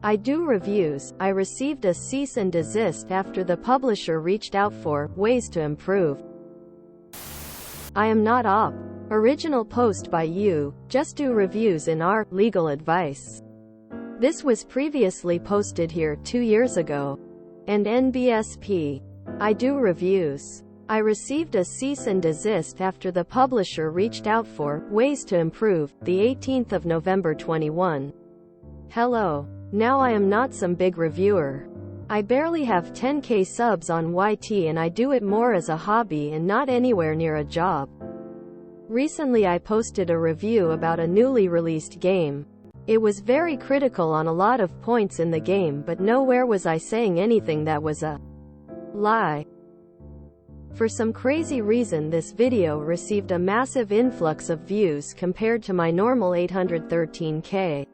I do reviews. I received a cease and desist after the publisher reached out for ways to improve. I am not op. Original post by you. Just do reviews in our legal advice. This was previously posted here 2 years ago. And NBSP. I do reviews. I received a cease and desist after the publisher reached out for ways to improve, the 18th of November 21. Hello. Now I am not some big reviewer. I barely have 10k subs on YT and I do it more as a hobby and not anywhere near a job. Recently I posted a review about a newly released game. It was very critical on a lot of points in the game, but nowhere was I saying anything that was a lie. For some crazy reason this video received a massive influx of views compared to my normal 813k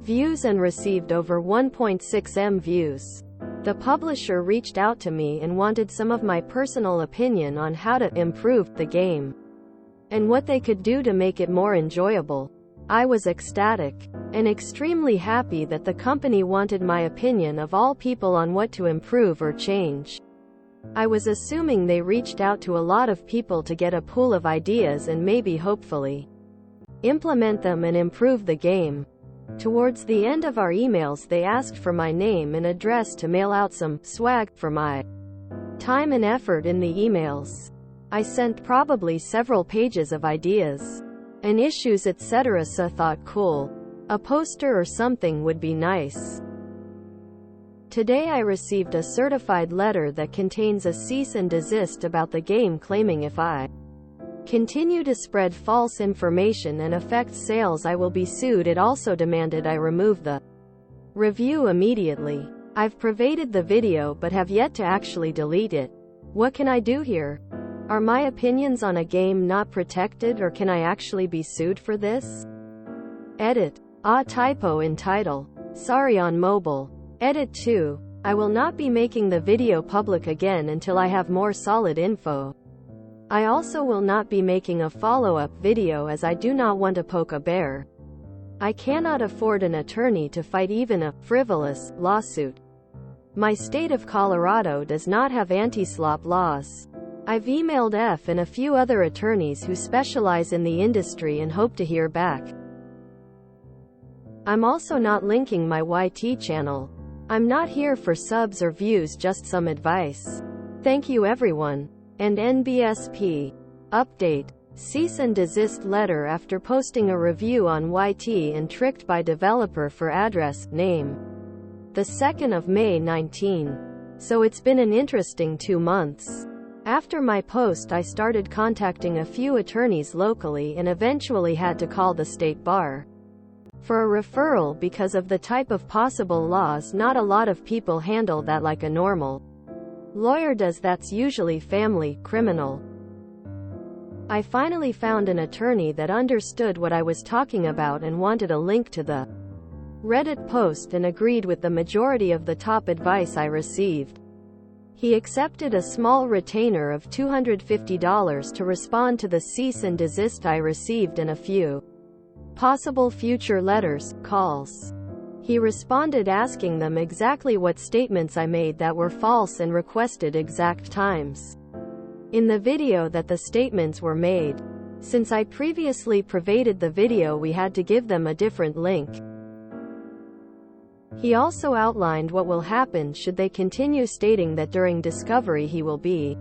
views and received over 1.6 million views. The publisher reached out to me and wanted some of my personal opinion on how to improve the game and what they could do to make it more enjoyable. I was ecstatic and extremely happy that the company wanted my opinion of all people on what to improve or change. I was assuming they reached out to a lot of people to get a pool of ideas and maybe hopefully implement them and improve the game. Towards the end of our emails they asked for my name and address to mail out some swag for my time and effort in the emails. I sent probably several pages of ideas and issues etc. so thought cool. A poster or something would be nice. Today I received a certified letter that contains a cease and desist about the game, claiming if I continue to spread false information and affect sales I will be sued. It also demanded I remove the review immediately. I've provided the video but have yet to actually delete it. What can I do here? Are my opinions on a game not protected, or can I actually be sued for this? Edit. Typo in title. Sorry on mobile. Edit 2. I will not be making the video public again until I have more solid info. I also will not be making a follow-up video as I do not want to poke a bear. I cannot afford an attorney to fight even a frivolous lawsuit. My state of Colorado does not have anti-slop laws. I've emailed F and a few other attorneys who specialize in the industry and hope to hear back. I'm also not linking my YT channel. I'm not here for subs or views, just some advice. Thank you everyone. And NBSP. Update. Cease and desist letter after posting a review on YT and tricked by developer for address, name. The 2nd of May 19. So it's been an interesting 2 months. After my post I started contacting a few attorneys locally and eventually had to call the state bar for a referral because of the type of possible laws. Not a lot of people handle that like a normal lawyer does. That's usually family, criminal. I finally found an attorney that understood what I was talking about and wanted a link to the Reddit post and agreed with the majority of the top advice I received. He accepted a small retainer of $250 to respond to the cease and desist I received and a few possible future letters, calls. He responded asking them exactly what statements I made that were false and requested exact times in the video that the statements were made. Since I previously provided the video, we had to give them a different link. He also outlined what will happen should they continue, stating that during discovery he will be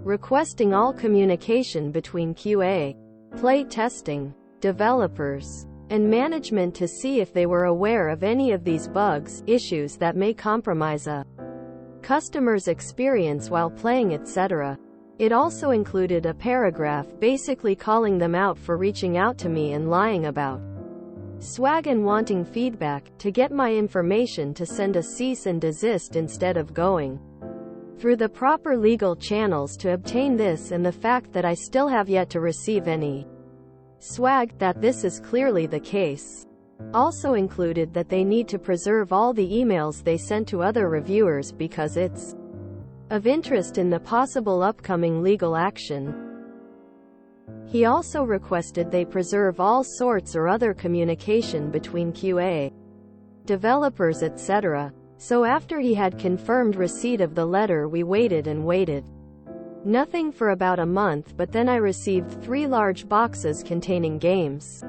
requesting all communication between QA, play testing, developers, and management to see if they were aware of any of these bugs, issues that may compromise a customer's experience while playing, etc. It also included a paragraph basically calling them out for reaching out to me and lying about swag and wanting feedback, to get my information to send a cease and desist instead of going through the proper legal channels to obtain this, and the fact that I still have yet to receive any swag, that this is clearly the case. Also included that they need to preserve all the emails they sent to other reviewers because it's of interest in the possible upcoming legal action. He also requested they preserve all sorts or other communication between QA, developers, etc. So after he had confirmed receipt of the letter, we waited and waited. Nothing for about a month, but then I received 3 large boxes containing games,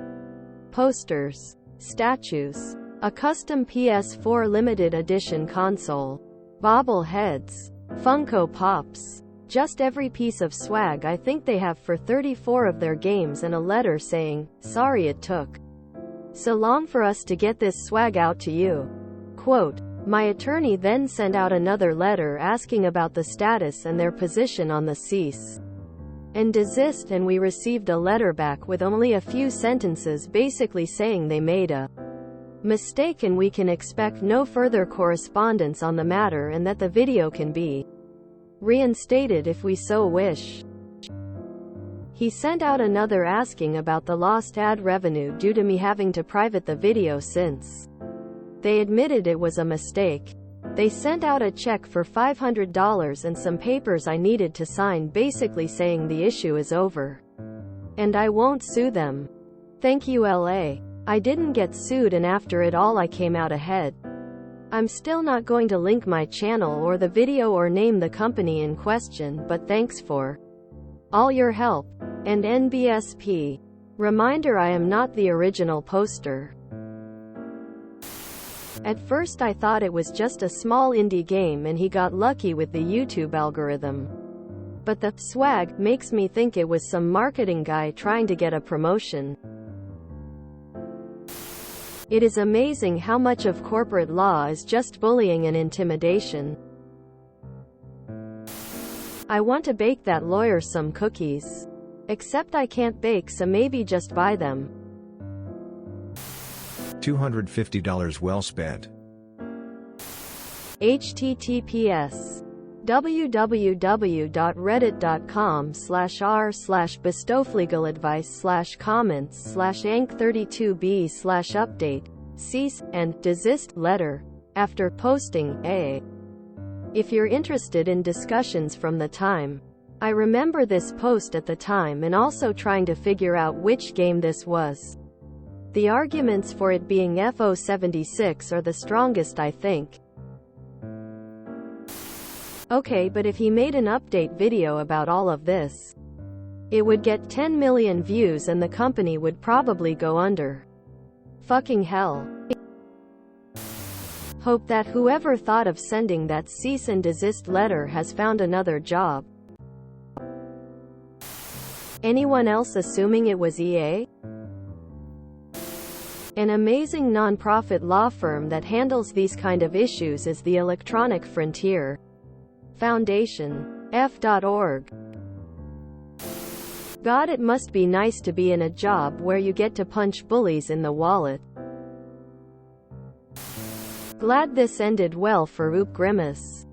posters, statues, a custom PS4 limited edition console, bobbleheads, Funko Pops, just every piece of swag I think they have for 34 of their games, and a letter saying, "Sorry it took so long for us to get this swag out to you." Quote, "My attorney then sent out another letter asking about the status and their position on the cease and desist, and we received a letter back with only a few sentences basically saying they made a mistake and we can expect no further correspondence on the matter, and that the video can be reinstated if we so wish." He sent out another asking about the lost ad revenue due to me having to private the video since they admitted it was a mistake. They sent out a check for $500 and some papers I needed to sign basically saying the issue is over and I won't sue them. Thank you, LA. I didn't get sued, and after it all I came out ahead. I'm still not going to link my channel or the video or name the company in question, but thanks for all your help. And NBSP. Reminder, I am not the original poster. At first I thought it was just a small indie game and he got lucky with the YouTube algorithm. But the swag makes me think it was some marketing guy trying to get a promotion. It is amazing how much of corporate law is just bullying and intimidation. I want to bake that lawyer some cookies. Except I can't bake, so maybe just buy them. $250 well spent. https www.reddit.com/r/bestoflegaladvice/comments/ank32b/update cease and desist letter after posting a. If you're interested in discussions from the time. I remember this post at the time and also trying to figure out which game this was. The arguments for it being FO76 are the strongest, I think. Okay, but if he made an update video about all of this, it would get 10 million views and the company would probably go under. Fucking hell. Hope that whoever thought of sending that cease and desist letter has found another job. Anyone else assuming it was EA? An amazing non-profit law firm that handles these kind of issues is the Electronic Frontier Foundation. F.org. God, it must be nice to be in a job where you get to punch bullies in the wallet. Glad this ended well for Oop Grimace.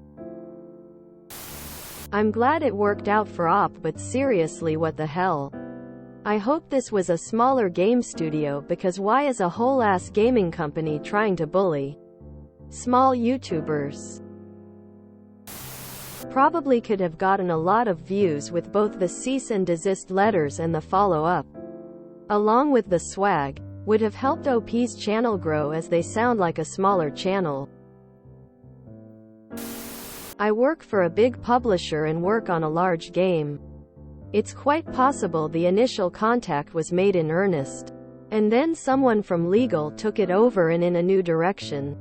I'm glad it worked out for Op, but seriously, what the hell? I hope this was a smaller game studio, because why is a whole-ass gaming company trying to bully small YouTubers? Probably could have gotten a lot of views with both the cease and desist letters and the follow-up, along with the swag, would have helped OP's channel grow, as they sound like a smaller channel. I work for a big publisher and work on a large game. It's quite possible the initial contact was made in earnest, and then someone from legal took it over and in a new direction.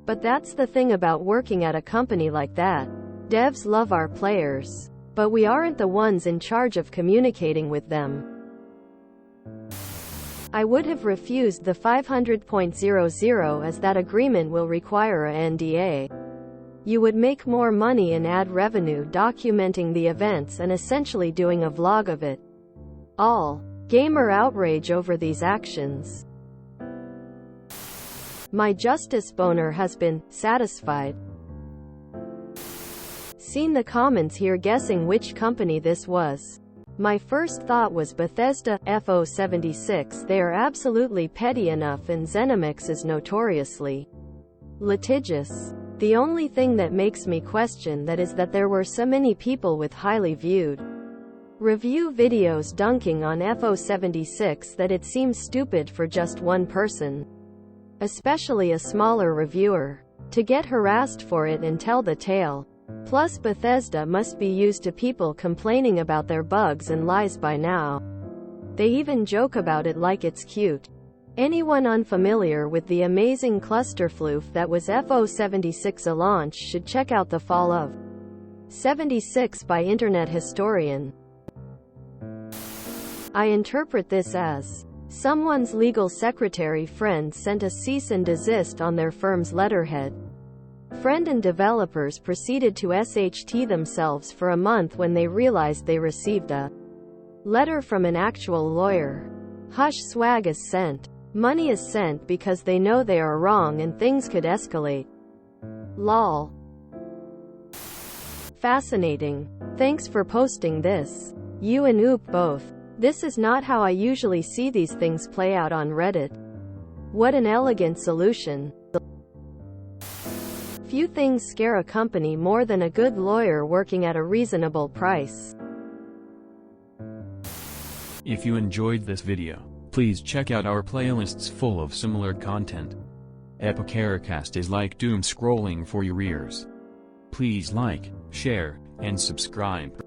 But that's the thing about working at a company like that. Devs love our players, but we aren't the ones in charge of communicating with them. I would have refused the 500.00 as that agreement will require a NDA. You would make more money in ad revenue documenting the events and essentially doing a vlog of it all. Gamer outrage over these actions. My justice boner has been satisfied. Seen the comments here guessing which company this was. My first thought was Bethesda, FO76. They are absolutely petty enough, and ZeniMax is notoriously litigious. The only thing that makes me question that is that there were so many people with highly viewed review videos dunking on FO76 that it seems stupid for just one person especially a smaller reviewer, to get harassed for it and tell the tale. Plus Bethesda must be used to people complaining about their bugs and lies by now. They even joke about it like it's cute. Anyone unfamiliar with the amazing clusterfloof that was FO76 a launch should check out The Fall of 76 by Internet Historian. I interpret this as someone's legal secretary friend sent a cease and desist on their firm's letterhead. Friend and developers proceeded to SHT themselves for a month when they realized they received a letter from an actual lawyer. Hush, swag is sent. Money is sent because they know they are wrong and things could escalate. Lol. Fascinating. Thanks for posting this. You and Oop both. This is not how I usually see these things play out on Reddit. What an elegant solution. Few things scare a company more than a good lawyer working at a reasonable price. If you enjoyed this video, please check out our playlists full of similar content. Epicaricast is like doom scrolling for your ears. Please like, share, and subscribe.